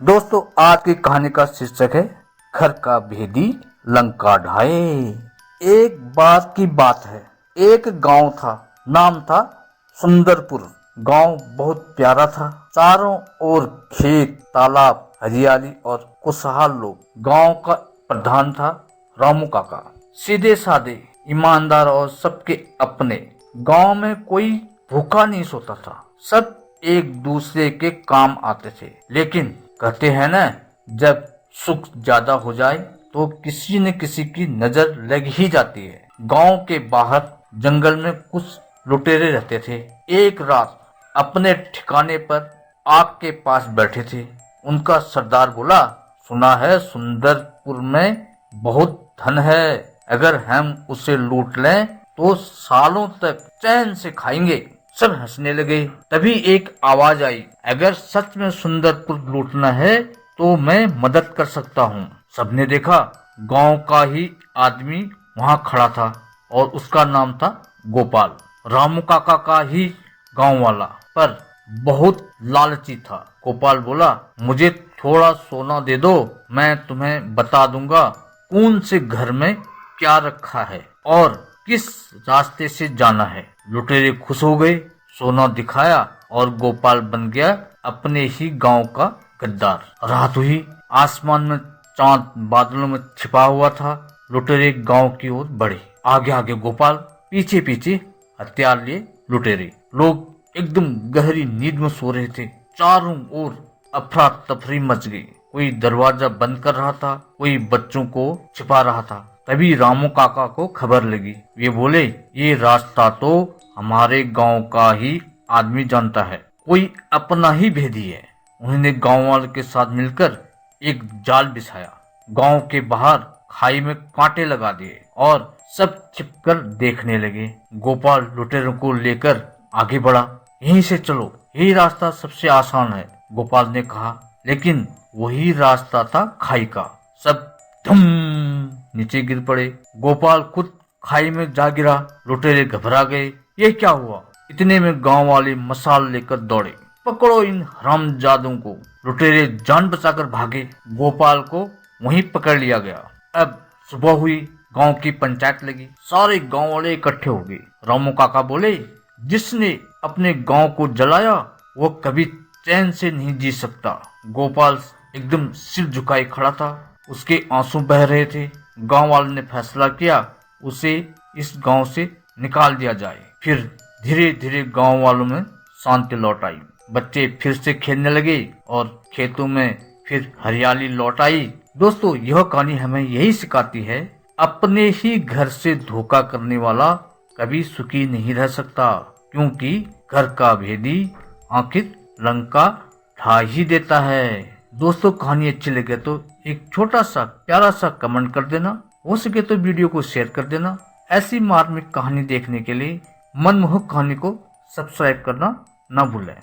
दोस्तों, आज की कहानी का शीर्षक है घर का भेदी लंका ढाए। एक बात की बात है, एक गांव था, नाम था सुंदरपुर। गांव बहुत प्यारा था, चारों ओर खेत, तालाब, हरियाली और खुशहाल लोग। गांव का प्रधान था रामू काका, सीधे साधे, ईमानदार और सबके अपने। गांव में कोई भूखा नहीं सोता था, सब एक दूसरे के काम आते थे। लेकिन कहते हैं ना, जब सुख ज्यादा हो जाए तो किसी न किसी की नजर लग ही जाती है। गांव के बाहर जंगल में कुछ लुटेरे रहते थे। एक रात अपने ठिकाने पर आग के पास बैठे थे। उनका सरदार बोला, सुना है सुंदरपुर में बहुत धन है, अगर हम उसे लूट लें तो सालों तक चैन से खाएंगे। सब हंसने लगे। तभी एक आवाज आई, अगर सच में सुंदरपुर लूटना है तो मैं मदद कर सकता हूँ। सबने देखा, गांव का ही आदमी वहाँ खड़ा था और उसका नाम था गोपाल, रामू काका का ही गांव वाला, पर बहुत लालची था। गोपाल बोला, मुझे थोड़ा सोना दे दो, मैं तुम्हें बता दूंगा कौन से घर में क्या रखा है और किस रास्ते से जाना है। लुटेरे खुश हो गए, सोना दिखाया और गोपाल बन गया अपने ही गांव का गद्दार। रात हुई, आसमान में चांद बादलों में छिपा हुआ था। लुटेरे गांव की ओर बढ़े, आगे आगे गोपाल, पीछे पीछे हथियार लिए लुटेरे। लोग एकदम गहरी नींद में सो रहे थे। चारों ओर अफरा तफरी मच गई। कोई दरवाजा बंद कर रहा था, कोई बच्चों को छिपा रहा था। तभी रामू काका को खबर लगी। वे बोले, ये रास्ता तो हमारे गांव का ही आदमी जानता है, कोई अपना ही भेदी है। उन्होंने गांव वालों के साथ मिलकर एक जाल बिछाया, गांव के बाहर खाई में कांटे लगा दिए और सब छिपकर देखने लगे। गोपाल लुटेरों को लेकर आगे बढ़ा। यहीं से चलो, यही रास्ता सबसे आसान है, गोपाल ने कहा। लेकिन वही रास्ता था खाई का। सब धम नीचे गिर पड़े। गोपाल खुद खाई में जा गिरा। लुटेरे घबरा गए, ये क्या हुआ? इतने में गांव वाले मसाल लेकर दौड़े, पकड़ो इन हरामजादों को। लुटेरे जान बचाकर भागे। गोपाल को वहीं पकड़ लिया गया। अब सुबह हुई, गांव की पंचायत लगी, सारे गांव वाले इकट्ठे हो गए। रामू काका बोले, जिसने अपने गांव को जलाया वो कभी चैन से नहीं जी सकता। गोपाल एकदम सिर झुकाए खड़ा था, उसके आंसू बह रहे थे। गांव वालों ने फैसला किया, उसे इस गांव से निकाल दिया जाए। फिर धीरे धीरे गांव वालों में शांति लौट आई। बच्चे फिर से खेलने लगे और खेतों में फिर हरियाली लौट आई। दोस्तों, यह कहानी हमें यही सिखाती है, अपने ही घर से धोखा करने वाला कभी सुखी नहीं रह सकता, क्योंकि घर का भेदी आखिर लंका ढा ही देता है। दोस्तों, कहानी अच्छी लगे तो एक छोटा सा प्यारा सा कमेंट कर देना, हो सके तो वीडियो को शेयर कर देना। ऐसी मार्मिक कहानी देखने के लिए मनमोहक कहानी को सब्सक्राइब करना ना भूलें।